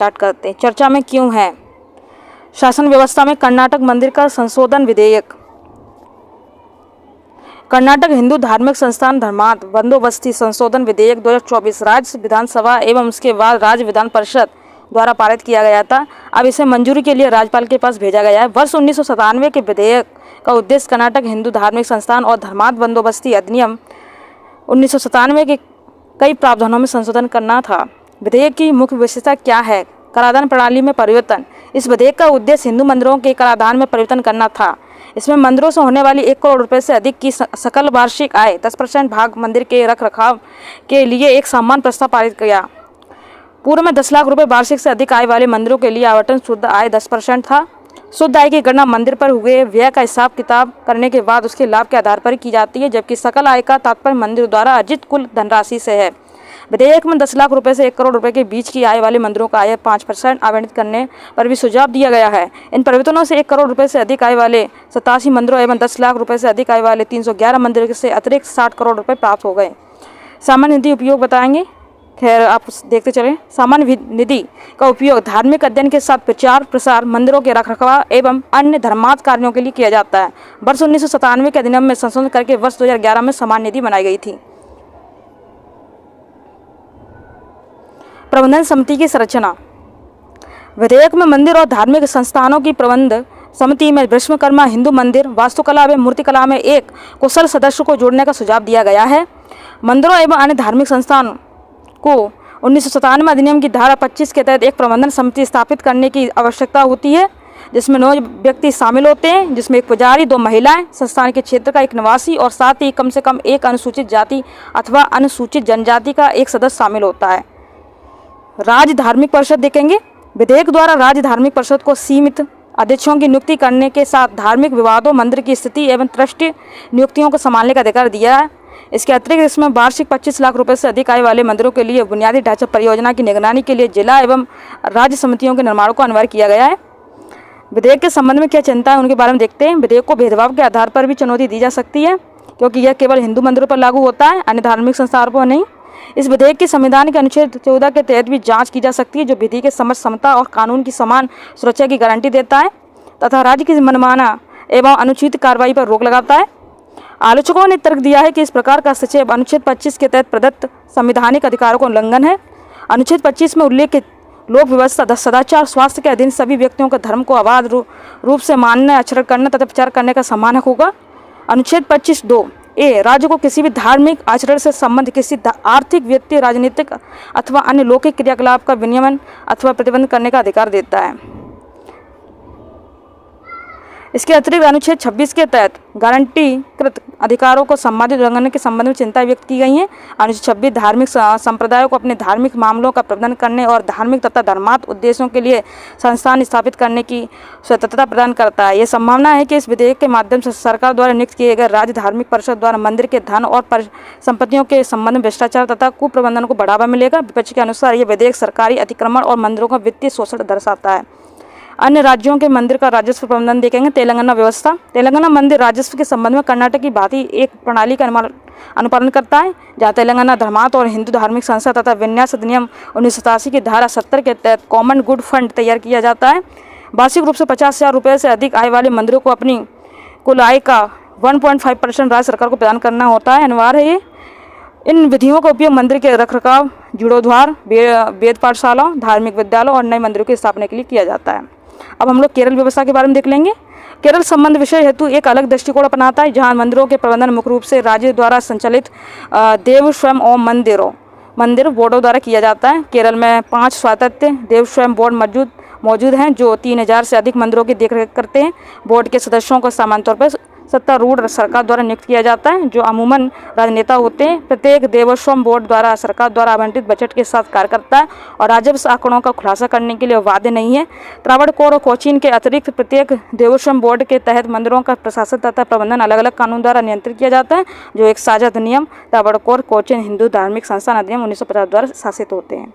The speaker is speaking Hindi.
स्टार्ट करते हैं। चर्चा में क्यों है? शासन व्यवस्था में कर्नाटक मंदिर का संशोधन विधेयक। कर्नाटक हिंदू धार्मिक संस्थान धर्मार्थ बंदोबस्ती संशोधन विधेयक 2024 राज्य विधानसभा एवं उसके बाद राज्य विधान परिषद द्वारा पारित किया गया था। अब इसे मंजूरी के लिए राज्यपाल के पास भेजा गया है। वर्ष 1997 के विधेयक का उद्देश्य कर्नाटक हिंदू धार्मिक संस्थान और धर्मार्थ बंदोबस्ती अधिनियम 1997 के कई प्रावधानों में संशोधन करना था। विधेयक की मुख्य विशेषता क्या है? कराधान प्रणाली में परिवर्तन। इस विधेयक का उद्देश्य हिंदू मंदिरों के कराधान में परिवर्तन करना था। इसमें मंदिरों से होने वाली 1 करोड़ रुपए से अधिक की सकल वार्षिक आय 10% भाग मंदिर के रख रखाव के लिए एक सामान्य प्रस्ताव पारित किया। पूर्व में 10 लाख रुपए वार्षिक से अधिक आय वाले मंदिरों के लिए आवंटन शुद्ध आय 10% था। शुद्ध आय की गणना मंदिर पर हुए व्यय का हिसाब किताब करने के बाद उसके लाभ के आधार पर की जाती है, जबकि सकल आय का तात्पर्य मंदिर द्वारा अर्जित कुल धनराशि से है। विधेयक में 10 लाख रुपए से 1 करोड़ रुपए के बीच की आय वाले मंदिरों का आय 5% आवंटित करने पर भी सुझाव दिया गया है। इन परिवर्तनों से 1 करोड़ रुपए से अधिक आय वाले 87 मंदिरों एवं 10 लाख रुपए से अधिक आय वाले 311 मंदिरों से अतिरिक्त 60 करोड़ रुपए प्राप्त हो गए। सामान्य निधि उपयोग बताएंगे। खैर आप देखते चलें। सामान्य निधि का उपयोग धार्मिक अध्ययन के साथ प्रचार प्रसार, मंदिरों के रखरखाव एवं अन्य धर्मार्थ कार्यों के लिए किया जाता है। वर्ष 1997 के अधिनियम में संशोधन करके वर्ष 2011 में सामान्य निधि बनाई गई थी। प्रबंधन समिति की संरचना। विधेयक में मंदिर और धार्मिक संस्थानों की प्रबंध समिति में विश्वकर्मा हिंदू मंदिर, वास्तुकला एवं मूर्तिकला में एक कुशल सदस्य को जोड़ने का सुझाव दिया गया है। मंदिरों एवं अन्य धार्मिक संस्थान को 1997 अधिनियम की धारा 25 के तहत एक प्रबंधन समिति स्थापित करने की आवश्यकता होती है, जिसमें 9 व्यक्ति शामिल होते हैं, जिसमें एक पुजारी, 2 महिलाएं, संस्थान के क्षेत्र का एक निवासी और साथ ही कम से कम एक अनुसूचित जाति अथवा अनुसूचित जनजाति का एक सदस्य शामिल होता है। राज्य धार्मिक परिषद देखेंगे। विधेयक द्वारा राज्य धार्मिक परिषद को सीमित अध्यक्षों की नियुक्ति करने के साथ धार्मिक विवादों, मंदिर की स्थिति एवं ट्रस्टी नियुक्तियों को संभालने का अधिकार दिया है। इसके अतिरिक्त इसमें वार्षिक 25 लाख रुपए से अधिक आय वाले मंदिरों के लिए बुनियादी ढांचा परियोजना की निगरानी के लिए जिला एवं राज्य समितियों के निर्माण को अनिवार्य किया गया है। विधेयक के संबंध में क्या चिंता है उनके बारे में देखते हैं। विधेयक को भेदभाव के आधार पर भी चुनौती दी जा सकती है, क्योंकि यह केवल हिंदू मंदिरों पर लागू होता है, अन्य धार्मिक संस्थानों पर नहीं। इस विधेयक की संविधान के अनुच्छेद 14 के तहत भी जांच की जा सकती है, जो विधि के समझ, समता और कानून की समान सुरक्षा की गारंटी देता है तथा राज्य की मनमाना एवं अनुचित कार्रवाई पर रोक लगाता है। आलोचकों ने तर्क दिया है कि इस प्रकार का हस्तक्षेप अनुच्छेद 25 के तहत प्रदत्त संवैधानिक अधिकारों का उल्लंघन है। अनुच्छेद 25 में उल्लेखित लोक व्यवस्था, सदाचार, स्वास्थ्य के अधीन सभी व्यक्तियों का धर्म को अबाध रूप से मानने, आचरण करने तथा प्रचार करने का समान हक होगा। अनुच्छेद 25(2) ए राज्य को किसी भी धार्मिक आचरण से संबंधित किसी आर्थिक, वित्तीय, राजनीतिक अथवा अन्य लौकिक क्रियाकलाप का विनियमन अथवा प्रतिबंध करने का अधिकार देता है। इसके अतिरिक्त अनुच्छेद 26 के तहत गारंटीकृत अधिकारों को संबंधित उल्लंघन के संबंध में चिंता व्यक्त की गई है। अनुच्छेद 26 धार्मिक संप्रदायों को अपने धार्मिक मामलों का प्रबंधन करने और धार्मिक तथा धर्मार्थ उद्देश्यों के लिए संस्थान स्थापित करने की स्वतंत्रता प्रदान करता है। यह संभावना है कि इस विधेयक के माध्यम से सरकार द्वारा नियुक्त किए गए राज्य धार्मिक परिषद द्वारा मंदिर के धन और संपत्तियों के संबंध में भ्रष्टाचार तथा कुप्रबंधन को बढ़ावा मिलेगा। विपक्ष के अनुसार यह विधेयक सरकारी अतिक्रमण और मंदिरों का वित्तीय शोषण दर्शाता है। अन्य राज्यों के मंदिर का राजस्व प्रबंधन देखेंगे। तेलंगाना व्यवस्था। तेलंगाना मंदिर राजस्व के संबंध में कर्नाटक की भांति एक प्रणाली का अनुपालन करता है, जहां तेलंगाना धर्मार्थ और हिंदू धार्मिक संस्था तथा विन्यास अधिनियम 1987 की धारा 70 के तहत कॉमन गुड फंड तैयार किया जाता है। वार्षिक रूप से 50,000 रुपये से अधिक आय वाले मंदिरों को अपनी कुल आय का 1.5% राज्य सरकार को प्रदान करना होता है, अनिवार्य है। इन विधियों का उपयोग मंदिर के रखरखाव, जीर्णोद्धार, वेद पाठशालाओं, धार्मिक विद्यालयों और नए मंदिरों की स्थापना के लिए किया जाता है। अब हम लोग केरल व्यवस्था के बारे में देख लेंगे। केरल संबंध विषय हेतु एक अलग दृष्टिकोण अपनाता है, जहां मंदिरों के प्रबंधन मुख्य रूप से राज्य द्वारा संचालित देव स्वयं ओम मंदिर बोर्डों द्वारा किया जाता है। केरल में 5 स्वायत्त देव स्वयं बोर्ड मौजूद हैं, जो 3000 से अधिक मंदिरों की देखरेख करते हैं। बोर्ड के सदस्यों को सामान्य तौर पर सत्तारूढ़ सरकार द्वारा नियुक्त किया जाता है, जो अमूमन राजनेता होते हैं। प्रत्येक देवस्वम बोर्ड द्वारा सरकार द्वारा आवंटित बजट के साथ कार्य करता है और राजस्व आंकड़ों का खुलासा करने के लिए बाध्य नहीं है। त्रावणकोर और कोचीन के अतिरिक्त प्रत्येक देवस्वम बोर्ड के तहत मंदिरों का प्रशासन तथा प्रबंधन अलग अलग कानून द्वारा नियंत्रित किया जाता है, जो एक साझा अधिनियम त्रावणकोर कोचीन हिंदू धार्मिक संस्थान अधिनियम 1950 द्वारा शासित होते हैं।